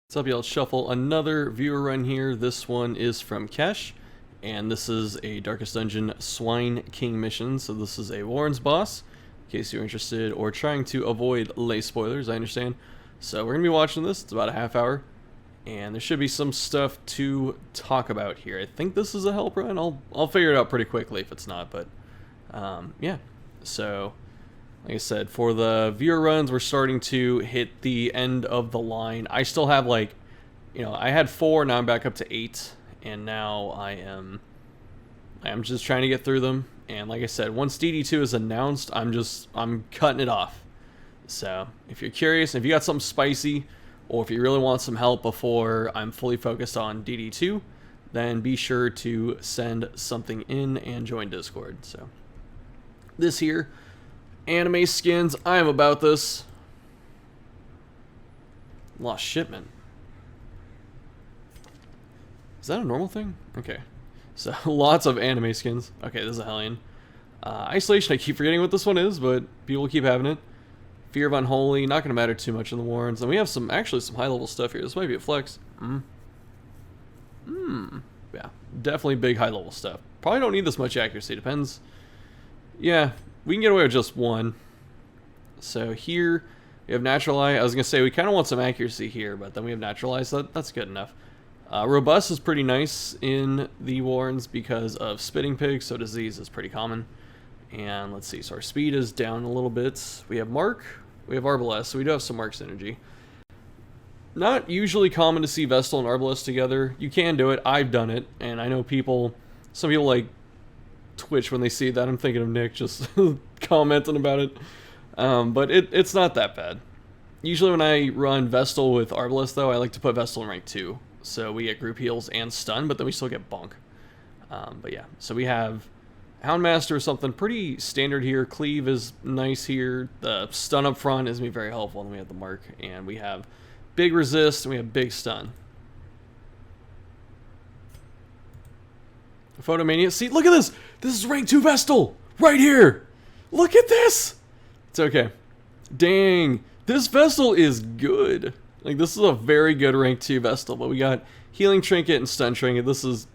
What's up, y'all? Shuffle another viewer run here. This one is from Kesh, and this is a Darkest Dungeon Swine King mission. So this is a Warren's boss, in case you're interested or trying to avoid lay spoilers, I understand. So we're going to be watching this. It's about a half hour, and there should be some stuff to talk about here. I think this is a help run. I'll figure it out pretty quickly if it's not, but yeah. So like I said, for the viewer runs, we're starting to hit the end of the line. I still have, like, I had 4, now I'm back up to 8, and now I am just trying to get through them. And like I said, once DD2 is announced, I'm cutting it off. So if you're curious, if you got something spicy, or if you really want some help before I'm fully focused on DD2, then be sure to send something in and join Discord. So this here, anime skins, I am about this. Lost shipment. Is that a normal thing? Okay. So, lots of anime skins. Okay, this is a Hellion. Isolation, I keep forgetting what this one is, but people keep having it. Fear of Unholy, not going to matter too much in the Warrens. And we have actually some high-level stuff here. This might be a flex. Yeah, definitely big high-level stuff. Probably don't need this much accuracy. Depends. Yeah, we can get away with just 1. So here, we have Natural Eye. I was going to say, we kind of want some accuracy here, but then we have Natural Eye, so that's good enough. Robust is pretty nice in the Warrens because of Spitting Pig, so Disease is pretty common. And let's see, so our speed is down a little bit. We have Mark, we have Arbalest, so we do have some Mark synergy. Not usually common to see Vestal and Arbalest together. You can do it, I've done it, and I know some people like twitch when they see that. I'm thinking of Nick just commenting about it. But it's not that bad. Usually when I run Vestal with Arbalest, though, I like to put Vestal in rank 2. So we get group heals and stun, but then we still get bonk. But yeah, so we have Houndmaster or something pretty standard here. Cleave is nice here. The stun up front is me very helpful. And then we have the Mark, and we have big resist, and we have big stun. Photomania. See, look at this. This is rank 2 Vestal right here. Look at this. It's okay. Dang, this Vestal is good. Like, this is a very good rank 2 Vestal, but we got Healing Trinket and Stun Trinket. This is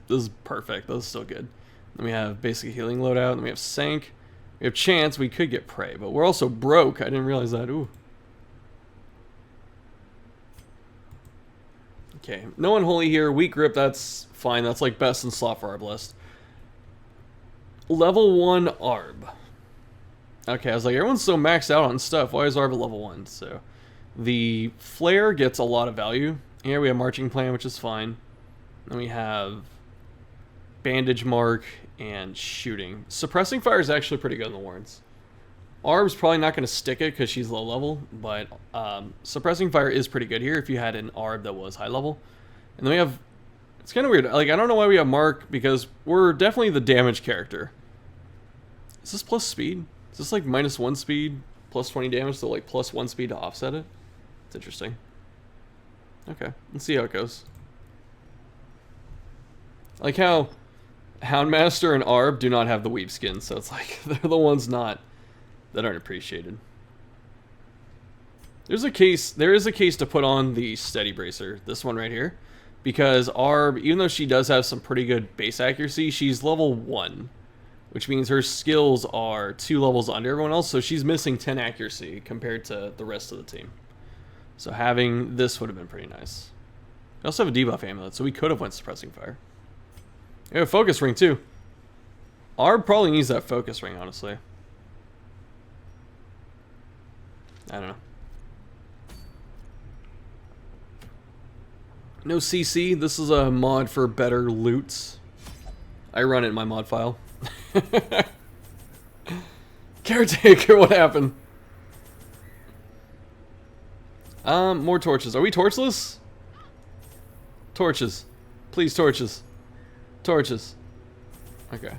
perfect. This is still good. Then we have basic healing loadout, and then we have Sank. We have Chance. We could get Prey, but we're also broke. I didn't realize that. Ooh. Okay, no Unholy here. Weak Grip, that's fine. That's like best in slot for Arbalest. Level 1 Arb. Okay, I was like, everyone's so maxed out on stuff. Why is Arb at level 1? So the Flare gets a lot of value. Here we have Marching Plan, which is fine. Then we have Bandage Mark and Shooting. Suppressing Fire is actually pretty good in the Warrens. Arb's probably not going to stick it because she's low level, but Suppressing Fire is pretty good here if you had an Arb that was high level. And then we have, it's kind of weird, like, I don't know why we have Mark, because we're definitely the damage character. Is this plus speed? Is this like -1 speed, plus 20 damage, so like plus 1 speed to offset it? It's interesting. Okay, let's see how it goes. I like how Houndmaster and Arb do not have the weep skin, so it's like they're the ones that aren't appreciated. There is a case to put on the Steady Bracer, this one right here, because Arb, even though she does have some pretty good base accuracy, she's level 1, which means her skills are 2 levels under everyone else, so she's missing 10 accuracy compared to the rest of the team. So having this would have been pretty nice. We also have a debuff amulet, so we could have went Suppressing Fire. We have a Focus Ring too. Arb probably needs that Focus Ring, honestly. I don't know. No CC. This is a mod for better loots. I run it in my mod file. Caretaker, what happened? More torches. Are we torchless? Torches. Please, torches. Torches. Okay.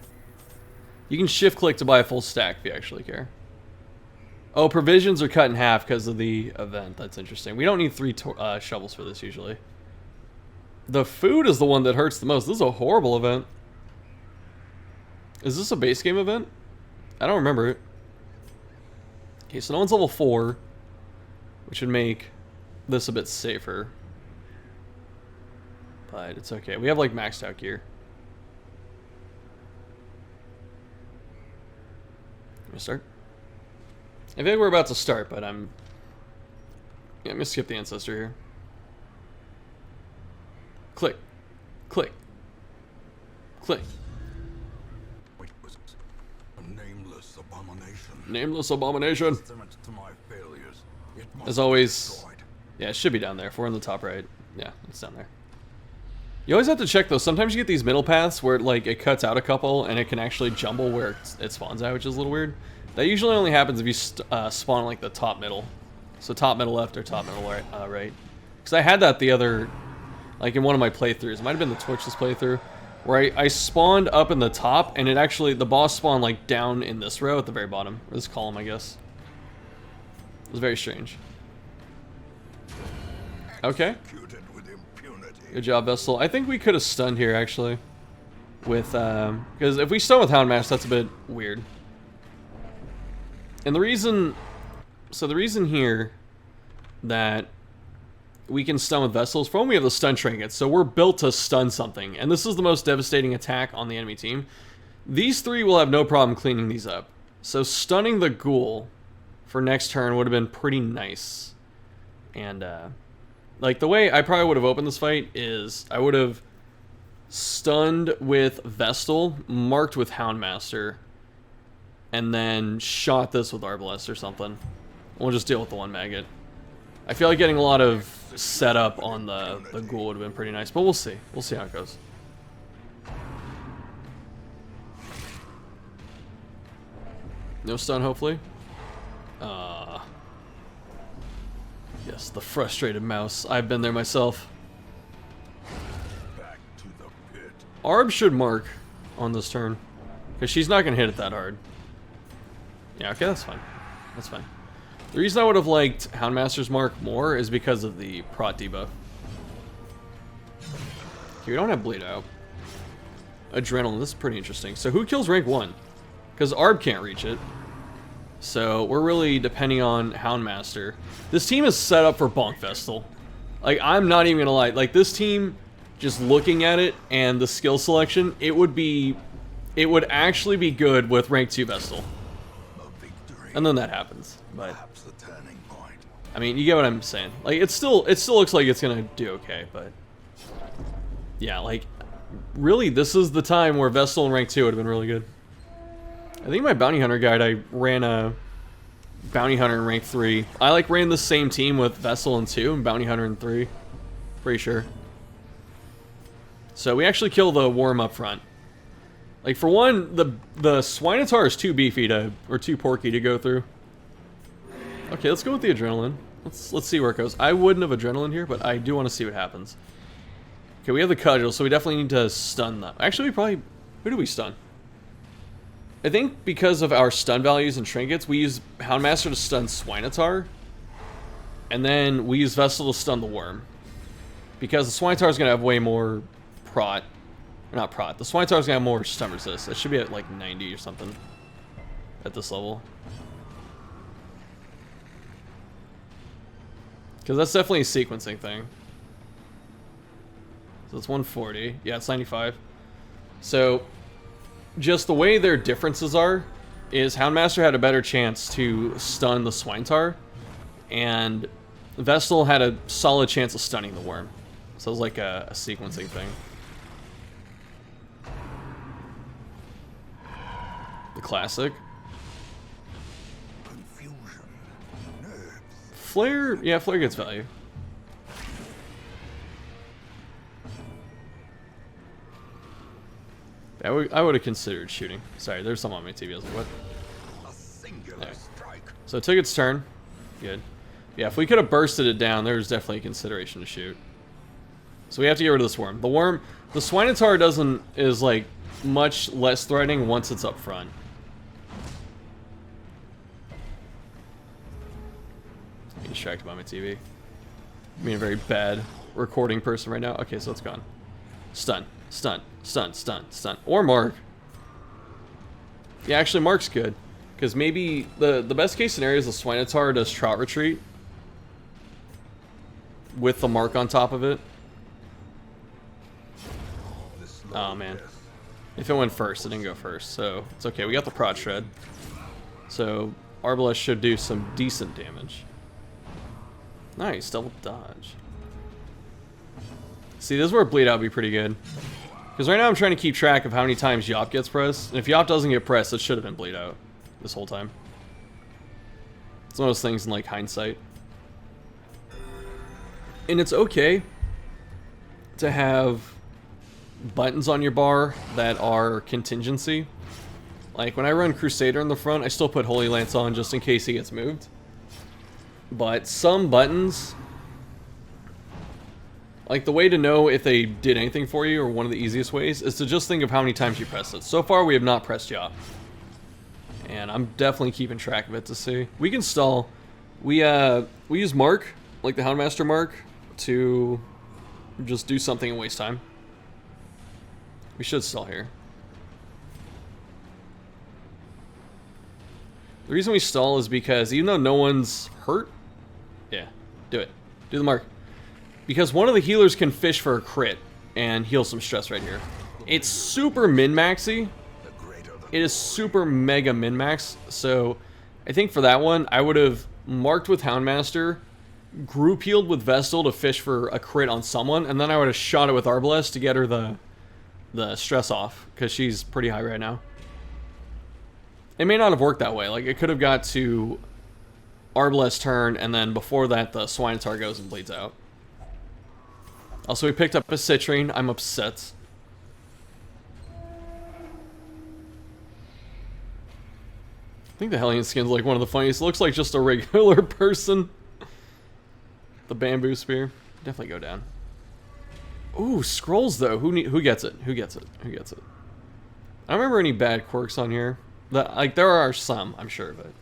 You can shift click to buy a full stack if you actually care. Oh, provisions are cut in half because of the event. That's interesting. We don't need 3 shovels for this usually. The food is the one that hurts the most. This is a horrible event. Is this a base game event? I don't remember it. Okay, so no one's level 4, which would make this a bit safer. but it's okay. We have like maxed out gear. Can we start? I think we're about to start, but I'm gonna skip the ancestor here. Click. Click. Click. It was a nameless abomination. Nameless abomination. Testament to my failures. It must As be always, destroyed. yeah, it should be down there. If we're in the top right. Yeah, it's down there. You always have to check though. Sometimes you get these middle paths where like it cuts out a couple and it can actually jumble where it spawns out, which is a little weird. That usually only happens if you spawn like the top middle. So top middle left or top middle right. Because I had that the other, like in one of my playthroughs. It might have been the Twitch's playthrough. Where I spawned up in the top and it actually, the boss spawned like down in this row at the very bottom. Or this column, I guess. It was very strange. Okay. With impunity. Good job, Vestal. I think we could have stunned here, actually. With, because if we stun with Houndmaster, that's a bit weird. And the reason... So the reason here that we can stun with Vestals, for one, we have the stun trinkets, so we're built to stun something. And this is the most devastating attack on the enemy team. These three will have no problem cleaning these up. So stunning the ghoul for next turn would have been pretty nice. And, like, the way I probably would have opened this fight is I would have stunned with Vestal, marked with Houndmaster, and then shot this with Arbalest or something. We'll just deal with the one maggot. I feel like getting a lot of setup on the ghoul would have been pretty nice, but we'll see. We'll see how it goes. No stun, hopefully. Yes, the frustrated mouse. I've been there myself. Back to the pit. Arb should mark on this turn, because she's not going to hit it that hard. Yeah, okay, that's fine. That's fine. The reason I would have liked Houndmaster's mark more is because of the prot debuff. Okay, we don't have bleed out. Adrenaline, this is pretty interesting. So who kills rank 1? Because Arb can't reach it. So we're really depending on Houndmaster. This team is set up for Bonk Vestal. Like, I'm not even gonna lie. Like, this team, just looking at it and the skill selection, it would actually be good with rank 2 Vestal. And then that happens. But Perhaps a turning point. I mean, you get what I'm saying. Like, it still looks like it's gonna do okay, but yeah, like, really, this is the time where Vestal in rank 2 would have been really good. I think my Bounty Hunter guide, I ran a Bounty Hunter in rank 3. I, like, ran the same team with Vestal in 2 and Bounty Hunter in 3. Pretty sure. So we actually kill the worm up front. Like, for one, the Swinotar is too beefy to, or too porky to go through. Okay, let's go with the adrenaline. Let's see where it goes. I wouldn't have adrenaline here, but I do want to see what happens. Okay, we have the cudgel, so we definitely need to stun them. Actually, we probably... Who do we stun? I think because of our stun values and trinkets, we use Houndmaster to stun Swinotar. And then we use Vestal to stun the worm. Because the Swinotar is going to have way more prot. Or not prot. The Swinotar is going to have more stun resist. It should be at like 90 or something. At this level. Because that's definitely a sequencing thing. So it's 140. Yeah, it's 95. So... just the way their differences are, is Houndmaster had a better chance to stun the Swinotar, and Vestal had a solid chance of stunning the worm. So it was like a sequencing thing. The classic. Confusion. Nerves. Flare, yeah, Flare gets value. I would have considered shooting. Sorry, there's someone on my TV. I was like, what? A singular strike. So it took its turn. Good. Yeah, if we could have bursted it down, there's definitely a consideration to shoot. So we have to get rid of this worm. The worm, the Swinotar is like much less threatening once it's up front. I'm distracted by my TV. I'm being a very bad recording person right now. Okay, so it's gone. Stun, stun, stun, stun, stun. Or mark. Yeah, actually mark's good. Because maybe the best case scenario is the Swinotar does Trot Retreat. With the mark on top of it. Oh, man. If it went first, it didn't go first, so it's okay. We got the Prod Shred. So, Arbalest should do some decent damage. Nice, double dodge. See, this is where Bleed Out would be pretty good. Because right now I'm trying to keep track of how many times Yop gets pressed. And if Yop doesn't get pressed, it should have been Bleed Out this whole time. It's one of those things in, like, hindsight. And it's okay to have buttons on your bar that are contingency. Like, when I run Crusader in the front, I still put Holy Lance on just in case he gets moved. But some buttons, like, the way to know if they did anything for you, or one of the easiest ways, is to just think of how many times you pressed it. So far, we have not pressed Yop. And I'm definitely keeping track of it to see. We can stall. We use Mark, like the Houndmaster Mark, to just do something and waste time. We should stall here. The reason we stall is because even though no one's hurt, yeah, do it. Do the Mark. Because one of the healers can fish for a crit and heal some stress right here. It's super min-maxy. It is super mega min-max. So I think for that one, I would have marked with Houndmaster, group healed with Vestal to fish for a crit on someone, and then I would have shot it with Arbalest to get her the stress off, because she's pretty high right now. It may not have worked that way. Like, it could have got to Arbalest's turn, and then before that, the Swinotar goes and bleeds out. Also, we picked up a Citrine. I'm upset. I think the Hellion skin's like one of the funniest. It looks like just a regular person. The Bamboo Spear. Definitely go down. Ooh, Scrolls, though. Who gets it? Who gets it? Who gets it? I don't remember any bad quirks on here. Like, there are some, I'm sure, but...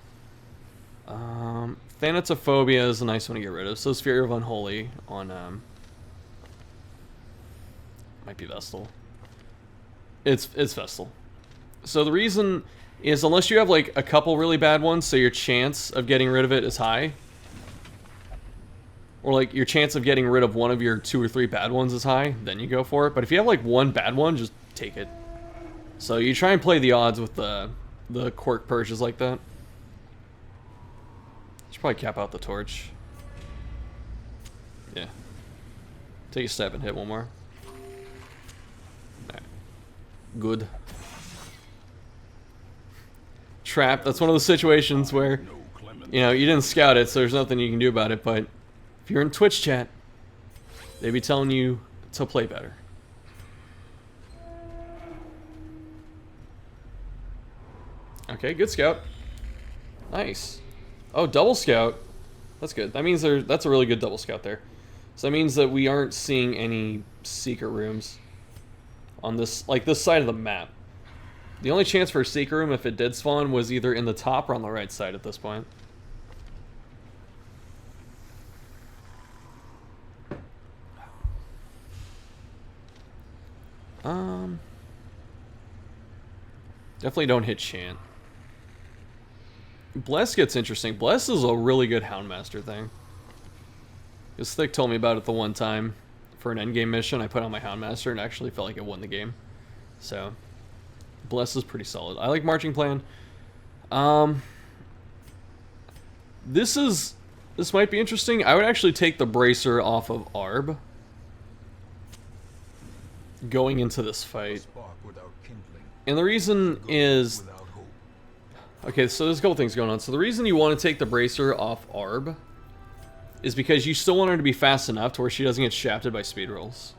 Thanatophobia is a nice one to get rid of. So, Sphere of Unholy on, might be Vestal. It's Vestal. So, the reason is, unless you have, like, a couple really bad ones, so your chance of getting rid of it is high. Or, like, your chance of getting rid of one of your 2 or 3 bad ones is high, then you go for it. But if you have, like, one bad one, just take it. So, you try and play the odds with the quirk purges like that. Should probably cap out the torch. Yeah. Take a step and hit one more. Alright. Good. Trap. That's one of those situations where, you know, you didn't scout it, so there's nothing you can do about it, but if you're in Twitch chat, they be telling you to play better. Okay, good scout. Nice. Oh, double scout. That's good. That means that's a really good double scout there. So that means that we aren't seeing any secret rooms on this, like, this side of the map. The only chance for a secret room, if it did spawn, was either in the top or on the right side at this point. Definitely don't hit Chant. Bless gets interesting. Bless is a really good Houndmaster thing. Because Thick told me about it the one time for an endgame mission. I put on my Houndmaster and actually felt like it won the game. So, Bless is pretty solid. I like Marching Plan. This might be interesting. I would actually take the Bracer off of Arb going into this fight. And the reason is... Okay, so there's a couple things going on. So the reason you want to take the Bracer off Arb is because you still want her to be fast enough to where she doesn't get shafted by speed rolls.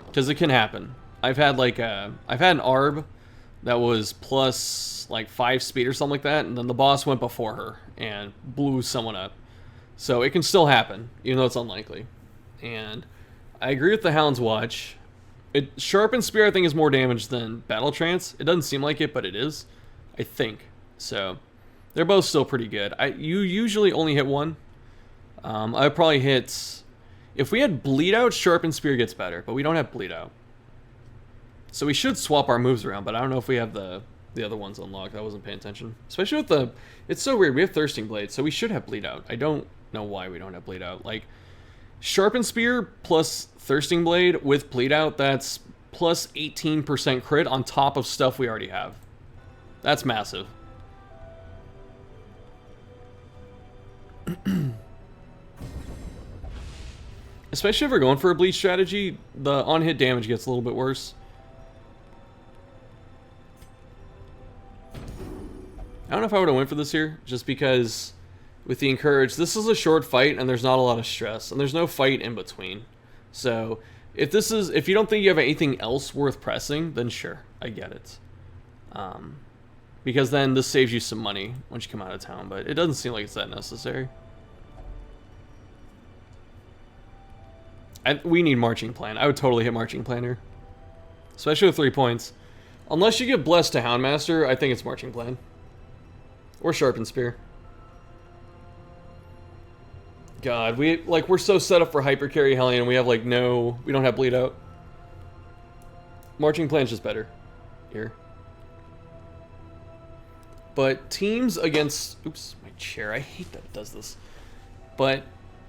Because it can happen. I've had an Arb that was plus like 5 speed or something like that, and then the boss went before her and blew someone up. So it can still happen, even though it's unlikely. And I agree with the Hound's Watch. Sharpened Spear, I think, is more damage than Battle Trance. It doesn't seem like it, but it is. I think. So, they're both still pretty good. You usually only hit one. I would probably hit... If we had Bleed Out, Sharpened Spear gets better, but we don't have Bleed Out. So we should swap our moves around, but I don't know if we have the other ones unlocked. I wasn't paying attention. Especially with the... It's so weird. We have Thirsting Blade, so we should have Bleed Out. I don't know why we don't have Bleed Out. Like, Sharpened Spear plus Thirsting Blade with Bleed Out, that's plus 18% crit on top of stuff we already have. That's massive. Especially if we're going for a bleach strategy, the on-hit damage gets a little bit worse. I don't know if I would have went for this here, just because with the Encourage, this is a short fight and there's not a lot of stress, and there's no fight in between. So if you don't think you have anything else worth pressing, then sure, I get it. Because then this saves you some money once you come out of town, but it doesn't seem like it's that necessary. We need Marching Plan. I would totally hit Marching Plan here. Especially with 3 points. Unless you get Blessed to Houndmaster, I think it's Marching Plan. Or Sharpened Spear. God, we're so set up for Hyper Carry Hellion, we have we don't have Bleed Out. Marching Plan's just better here. But teams against, oops, my chair, I hate that it does this. But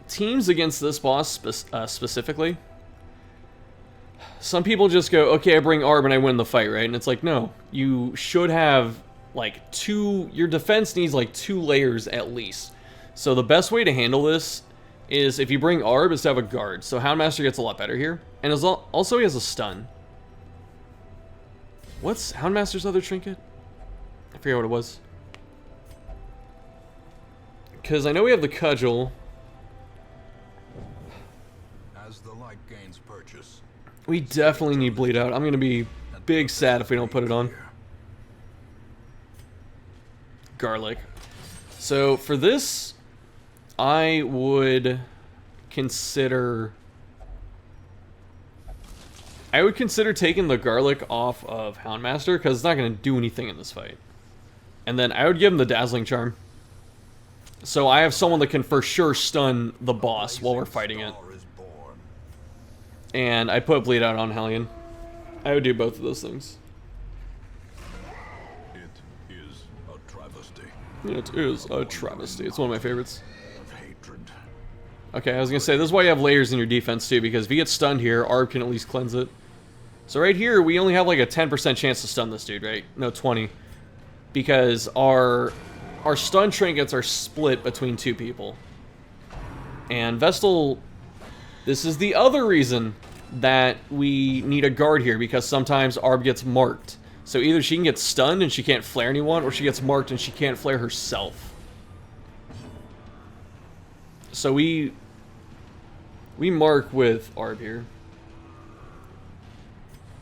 teams against this boss specifically, some people just go, okay, I bring Arb and I win the fight, right? And it's like, no, you should have your defense needs 2 layers at least. So the best way to handle this is if you bring Arb is to have a guard. So Houndmaster gets a lot better here. And also he has a stun. What's Houndmaster's other trinket? I forget what it was. Because I know we have the Cudgel. As the light gains purchase, We definitely need Bleed Out. I'm going to be big sad if we don't put it on. Garlic. So for this, I would consider taking the Garlic off of Houndmaster because it's not going to do anything in this fight. And then I would give him the Dazzling Charm. So I have someone that can for sure stun the boss while we're fighting it. And I put Bleed Out on Hellion. I would do both of those things. it is a travesty. It is a travesty. It's one of my favorites. Of hatred. Okay, I was going to say, this is why you have layers in your defense too, because if you get stunned here, Arb can at least cleanse it. So right here, we only have a 10% chance to stun this dude, right? No, 20. Because our stun trinkets are split between 2 people. And Vestal, this is the other reason that we need a guard here, because sometimes Arb gets marked. So either she can get stunned and she can't flare anyone, or she gets marked and she can't flare herself. So we mark with Arb here.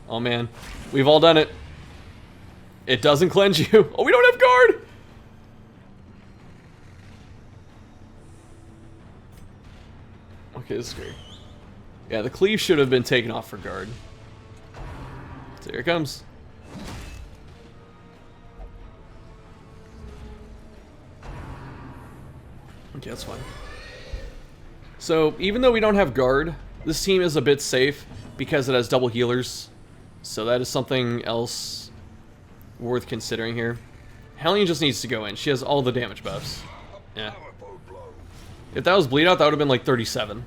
Oh man, we've all done it. It doesn't cleanse you. Oh, we don't have guard! Okay, this is great. Yeah, the cleave should have been taken off for guard. So here it comes. Okay, that's fine. So, even though we don't have guard, this team is a bit safe because it has double healers. So that is something else worth considering here. Hellion just needs to go in. She has all the damage buffs. Yeah. If that was Bleed Out, that would have been 37.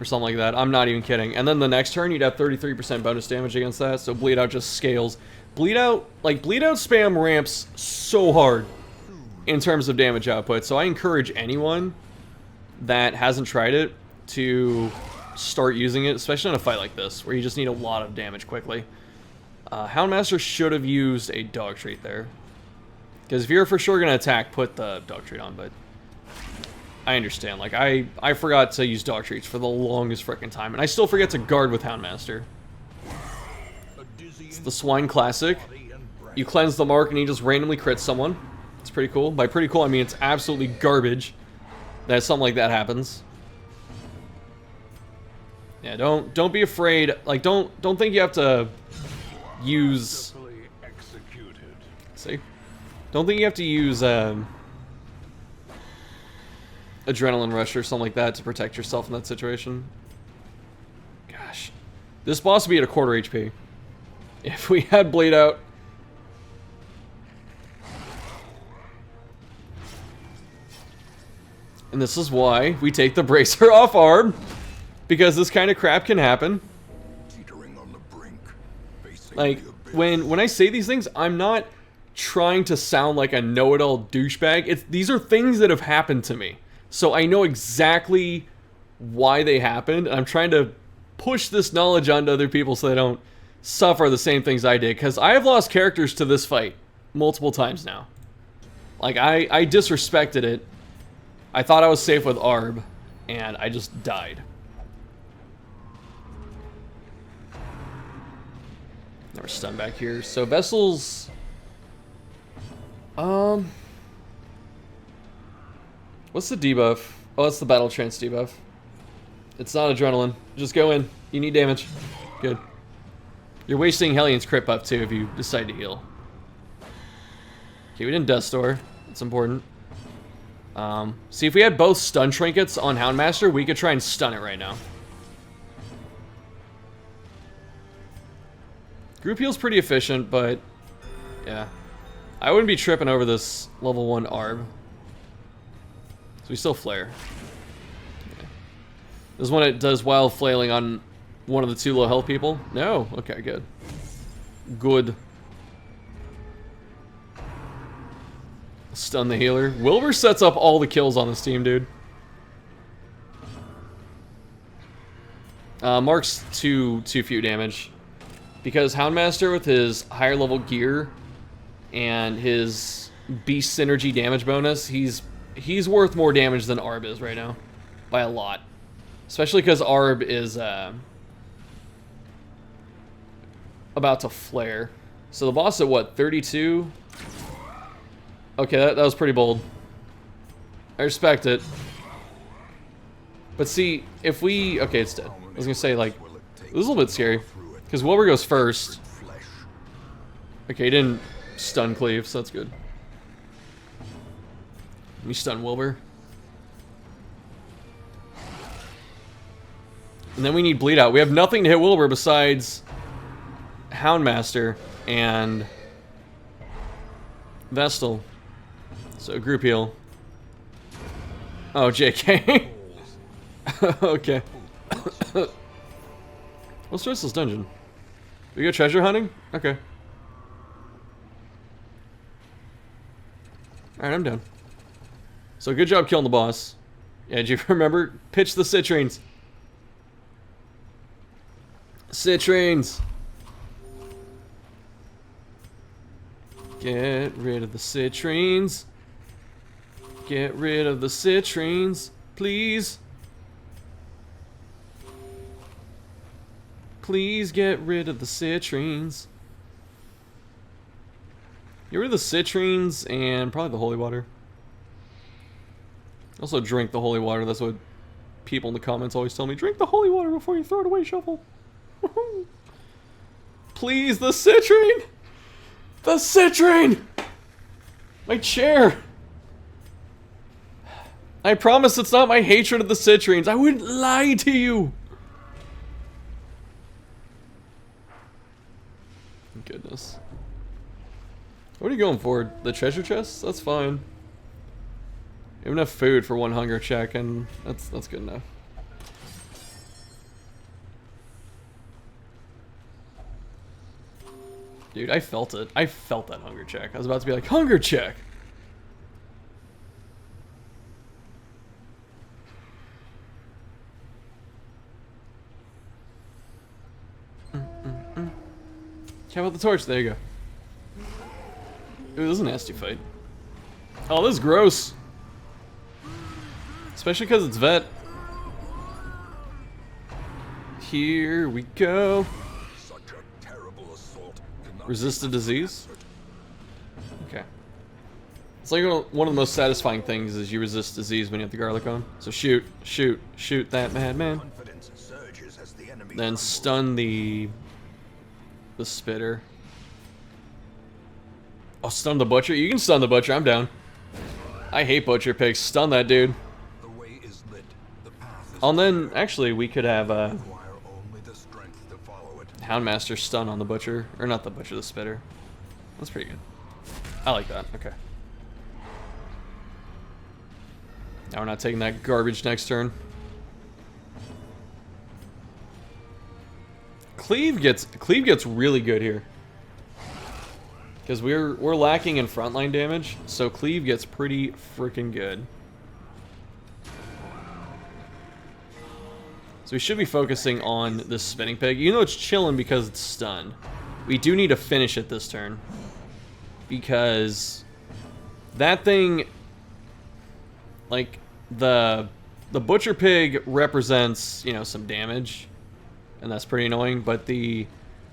Or something like that. I'm not even kidding. And then the next turn, you'd have 33% bonus damage against that. So Bleed Out just scales. Bleed Out spam ramps so hard in terms of damage output. So I encourage anyone that hasn't tried it to start using it, especially in a fight like this, where you just need a lot of damage quickly. Houndmaster should have used a Dog Treat there. Because if you're for sure going to attack, put the Dog Treat on, but I understand. I forgot to use Dog Treats for the longest frickin' time, and I still forget to guard with Houndmaster. It's the Swine Classic. You cleanse the mark and he just randomly crits someone. It's pretty cool. By pretty cool, I mean it's absolutely garbage that something like that happens. Yeah, don't be afraid. Don't think you have to use. See, don't think you have to use Adrenaline Rush or something like that to protect yourself in that situation. Gosh, this boss would be at a quarter HP if we had Bleed Out. And this is why we take the bracer off Arb, because this kind of crap can happen. Teetering on the Like, when I say these things, I'm not trying to sound like a know-it-all douchebag. These are things that have happened to me. So I know exactly why they happened, and I'm trying to push this knowledge onto other people so they don't suffer the same things I did. Because I have lost characters to this fight multiple times now. Like, I disrespected it. I thought I was safe with Arb, and I just died. Never stunned back here. So Vessel's... What's the debuff? Oh, it's the battle trance debuff. It's not adrenaline. Just go in. You need damage. Good. You're wasting Hellions crit buff too if you decide to heal. Okay, we didn't Death Store. That's important. See, if we had both stun trinkets on Houndmaster, we could try and stun it right now. Group heal's pretty efficient, but yeah. I wouldn't be tripping over this level 1 Arb. So we still flare. Okay. This is when it does wild flailing on one of the 2 low health people. No? Okay, good. Good. Stun the healer. Wilbur sets up all the kills on this team, dude. Mark's too few damage. Because Houndmaster with his higher level gear and his beast synergy damage bonus, he's worth more damage than Arb is right now. By a lot. Especially because Arb is about to flare. So the boss at what, 32? Okay, that was pretty bold. I respect it. But see, if we... Okay, it's dead. I was gonna say, like, it was a little bit scary. Because Wilbur goes first. Okay, he didn't stun Cleave, so that's good. We stun Wilbur. And then we need Bleed Out. We have nothing to hit Wilbur besides Houndmaster and Vestal. So group heal. Oh, JK. Okay. Let's start this dungeon. We go treasure hunting? Okay. Alright, I'm done. So good job killing the boss. Yeah, did you remember? Pitch the citrines. Citrines. Get rid of the citrines. Get rid of the citrines, please. Please get rid of the citrines. Get rid of the citrines and probably the holy water. Also drink the holy water. That's what people in the comments always tell me. Drink the holy water before you throw it away, Shuffle. Please, the citrine! The citrine! My chair! I promise it's not my hatred of the citrines. I wouldn't lie to you. Goodness. What are you going for? The treasure chest? That's fine. You have enough food for 1 hunger check, and that's good enough. Dude, I felt it. I felt that hunger check. I was about to be like, hunger check! How about the torch? There you go. Ooh, this is a nasty fight. Oh, this is gross. Especially because it's vet. Here we go. Such a terrible assault. Resist a disease? Okay. It's like one of the most satisfying things is you resist disease when you have the garlic on. So shoot, shoot, shoot that madman. Then stun the spitter. Oh, stun the butcher? You can stun the butcher, I'm down. I hate butcher pigs. Stun that dude. The way is lit. The path is And then, actually, we could have only the strength to follow it. Houndmaster stun on the butcher. Or not the butcher, the spitter. That's pretty good. I like that. Okay. Now we're not taking that garbage next turn. Cleave gets really good here. Because we're lacking in frontline damage, so Cleave gets pretty freaking good. So we should be focusing on this spinning pig, even though it's chilling because it's stunned. We do need to finish it this turn. Because that thing, like, the butcher pig represents, you know, some damage. And that's pretty annoying, but the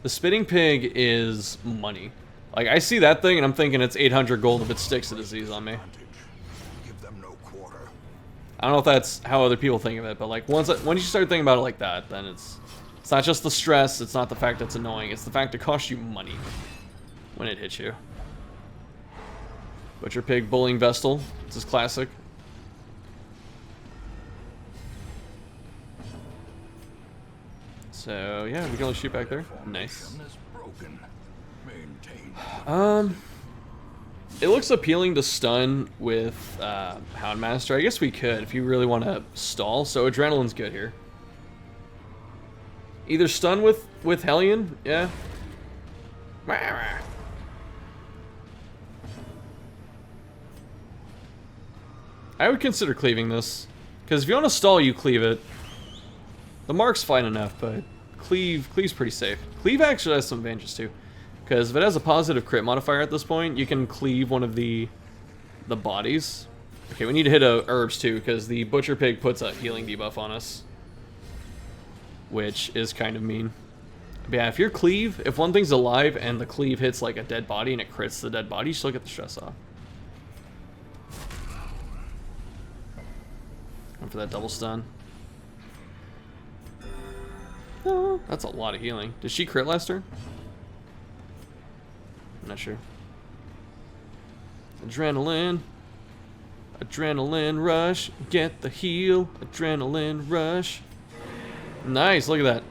spinning pig is money. Like, I see that thing and I'm thinking it's 800 gold if it sticks a disease on me. Give them no quarter. I don't know if that's how other people think of it, but like once you start thinking about it like that, then it's not just the stress, it's not the fact that it's annoying, it's the fact it costs you money when it hits you. Butcher pig bullying Vestal. This is classic. So yeah, we can only shoot back there. Nice. It looks appealing to stun with Houndmaster. I guess we could if you really want to stall. So Adrenaline's good here. Either stun with Hellion, yeah. I would consider cleaving this, because if you want to stall, you cleave it. The mark's fine enough, but cleave's pretty safe. Cleave actually has some advantages too. Because if it has a positive crit modifier at this point, you can cleave one of the bodies. Okay, we need to hit herbs too, because the butcher pig puts a healing debuff on us. Which is kind of mean. But yeah, if you're cleave, if one thing's alive and the cleave hits like a dead body and it crits the dead body, you still get the stress off. Going for that double stun. Oh, that's a lot of healing. Did she crit last turn? I'm not sure. Adrenaline. Adrenaline rush. Get the heal. Adrenaline rush. Nice, look at that.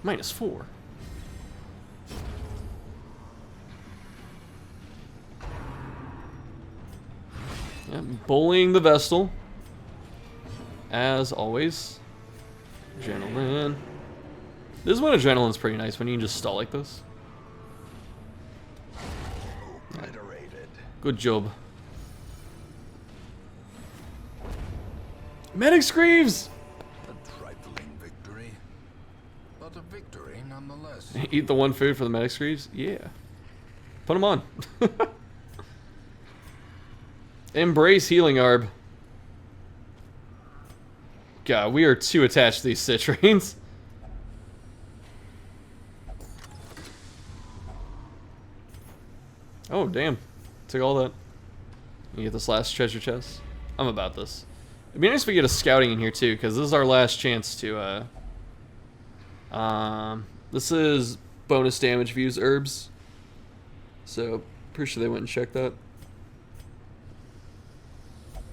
-4. Yeah, bullying the Vestal. As always. Adrenaline. This is when Adrenaline's pretty nice, when you can just stall like this. Good job. Medic Screeves! A trifling victory, but a victory nonetheless. Eat the one food for the Medic Screeves? Yeah. Put them on. Embrace healing Arb. God, we are too attached to these citrines. Oh, damn. Took all that. You get this last treasure chest. I'm about this. It'd be nice if we get a scouting in here too, because this is our last chance to this is bonus damage if you use herbs. So pretty sure they went and checked that.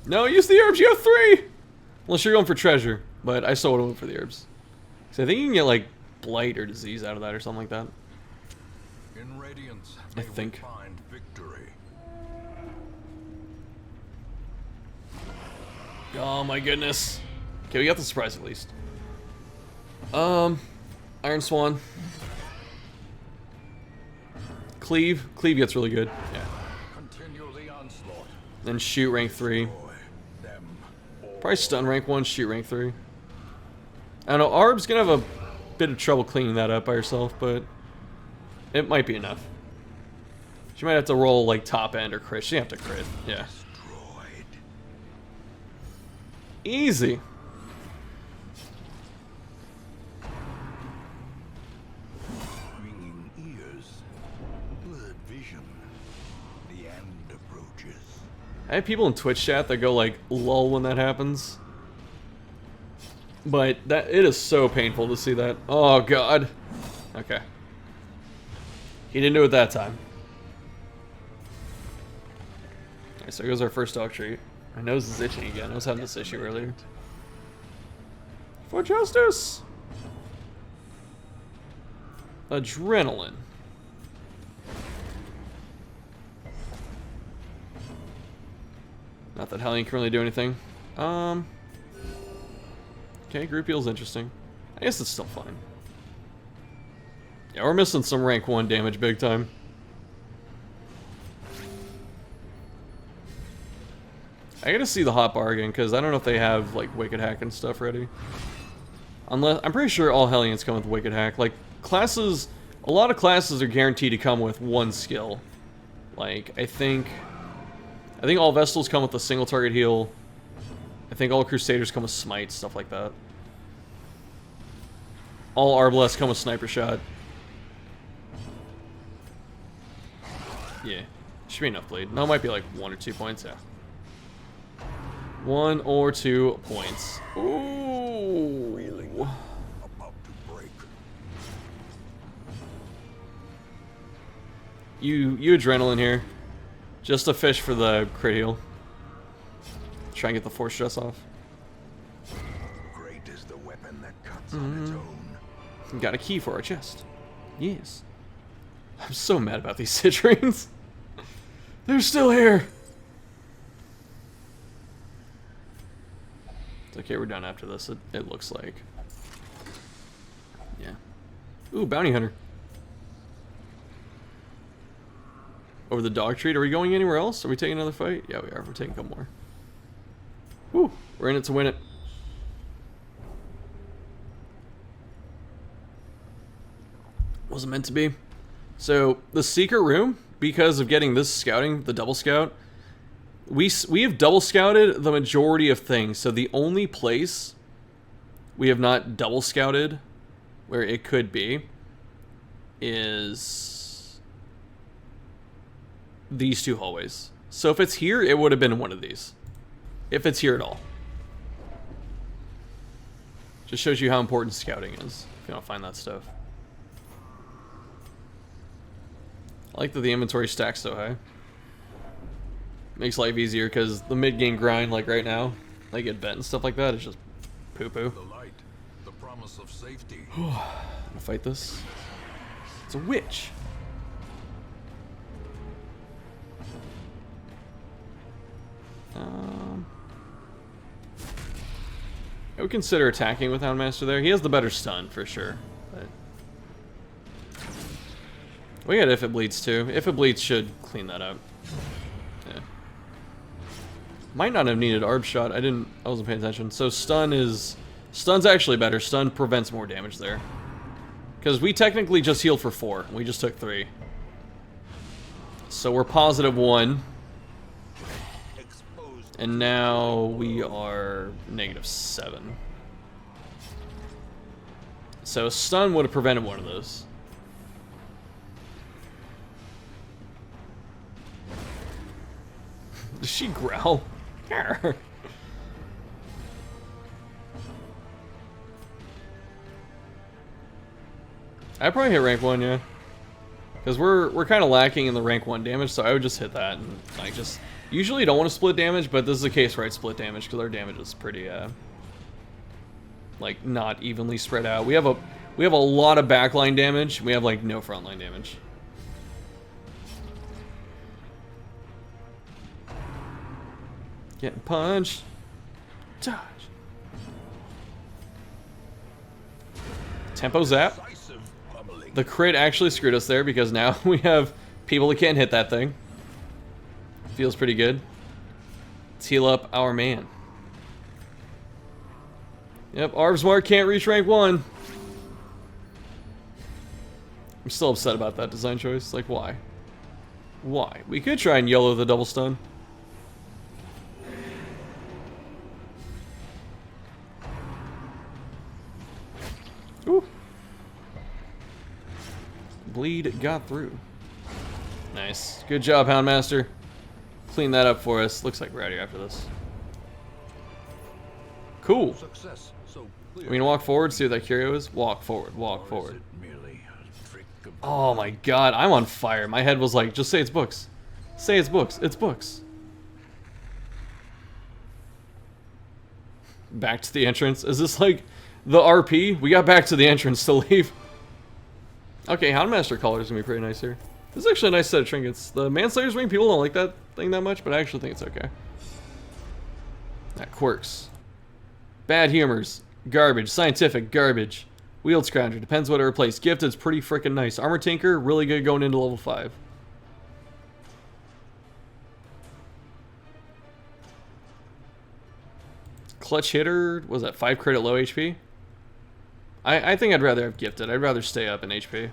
No, use the herbs, you have 3! Unless you're going for treasure, but I still would have went for the herbs. So I think you can get like blight or disease out of that or something like that. In Radiance, I think. Find victory. Oh my goodness. Okay, we got the surprise at least. Iron Swan. Cleave. Cleave gets really good. Yeah. Continue the onslaught. Then shoot rank 3. Probably stun rank 1, shoot rank 3. I don't know, Arb's gonna have a bit of trouble cleaning that up by herself, but it might be enough. She might have to roll like top end or crit. She have to crit. Yeah. Easy. Ringing ears, blurred vision. The end approaches. I have people in Twitch chat that go like lol when that happens. But that it is so painful to see that. Oh god. Okay. He didn't do it that time. Alright, so here goes our first dog treat. My nose is itching again. I was having this issue earlier. For justice! Adrenaline. Not that Hellion can really do anything. Okay, group heal's interesting. I guess it's still fine. Yeah, we're missing some rank 1 damage big time. I gotta see the hot bar again, because I don't know if they have, like, Wicked Hack and stuff ready. Unless, I'm pretty sure all Hellions come with Wicked Hack. Like, classes, a lot of classes are guaranteed to come with 1 skill. Like, I think all Vestals come with a single target heal. I think all Crusaders come with Smite, stuff like that. All Arbalest come with Sniper Shot. Yeah. Should be enough bleed. No, it might be like 1 or 2 points, yeah. 1 or 2 points. Ooh. About to break. You adrenaline here. Just a fish for the crit heal. Try and get the force stress off. Great is the weapon that cuts on its own. Got a key for our chest. Yes. I'm so mad about these citrines. They're still here. It's okay, we're done after this, it looks like. Yeah. Ooh, bounty hunter. Over the dog treat. Are we going anywhere else? Are we taking another fight? Yeah, we are. We're taking a couple more. Woo! We're in it to win it. Wasn't meant to be. So, the secret room, because of getting this scouting, the double scout, we have double scouted the majority of things. So, the only place we have not double scouted where it could be is these 2 hallways. So, if it's here, it would have been one of these. If it's here at all. Just shows you how important scouting is, if you don't find that stuff. I like that the inventory stacks so high. Makes life easier, because the mid-game grind, like right now, I get bent and stuff like that, it's just poo-poo. The light, the promise of safety. I'm gonna fight this. It's a witch. I would consider attacking with Houndmaster there. He has the better stun, for sure. But we got If It Bleeds, too. If It Bleeds should clean that up. Yeah. Might not have needed Arb Shot. I wasn't paying attention. So Stun's actually better. Stun prevents more damage there. Because we technically just healed for 4. We just took 3. So we're positive 1. And now we are -7. So stun would have prevented one of those. Does she growl? I probably hit rank 1, yeah. Because we're kind of lacking in the rank 1 damage, so I would just hit that and like just. Usually you don't want to split damage, but this is a case where I'd split damage because our damage is pretty like not evenly spread out. We have a lot of backline damage. We have like no frontline damage. Getting punched. Dodge. Tempo zap. The crit actually screwed us there because now we have people that can't hit that thing. Feels pretty good. Let's heal up our man. Yep, Arbsmark can't reach rank 1. I'm still upset about that design choice. Like, why? Why? We could try and YOLO the double stun. Ooh. Bleed got through. Nice. Good job, Houndmaster. Clean that up for us. Looks like we're out of here after this. Cool. Success. So clear. We're gonna walk forward, see what that curio is. Walk forward, walk forward. Oh my god, I'm on fire. My head was like, just say it's books. Say it's books. It's books. Back to the entrance. Is this like the RP? We got back to the entrance to leave. Okay, Houndmaster collar is gonna be pretty nice here. This is actually a nice set of trinkets. The Manslayer's Ring, people don't like that thing that much, but I actually think it's okay. That quirks. Bad humors. Garbage. Scientific garbage. Wheeled Scrounger, depends what it replaced. Gifted's pretty freaking nice. Armor Tinker, really good going into level 5. Clutch Hitter, was that 5 crit at low HP? I think I'd rather have Gifted. I'd rather stay up in HP.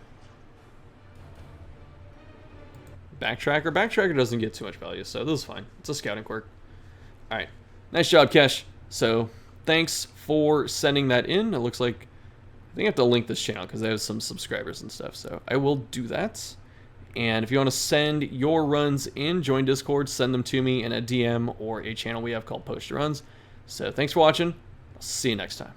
Backtracker. Backtracker doesn't get too much value, so this is fine. It's a scouting quirk. Alright. Nice job, Kesh. So, thanks for sending that in. It looks like I think I have to link this channel because they have some subscribers and stuff. So, I will do that. And if you want to send your runs in, join Discord, send them to me in a DM or a channel we have called Post Your Runs. So, thanks for watching. I'll see you next time.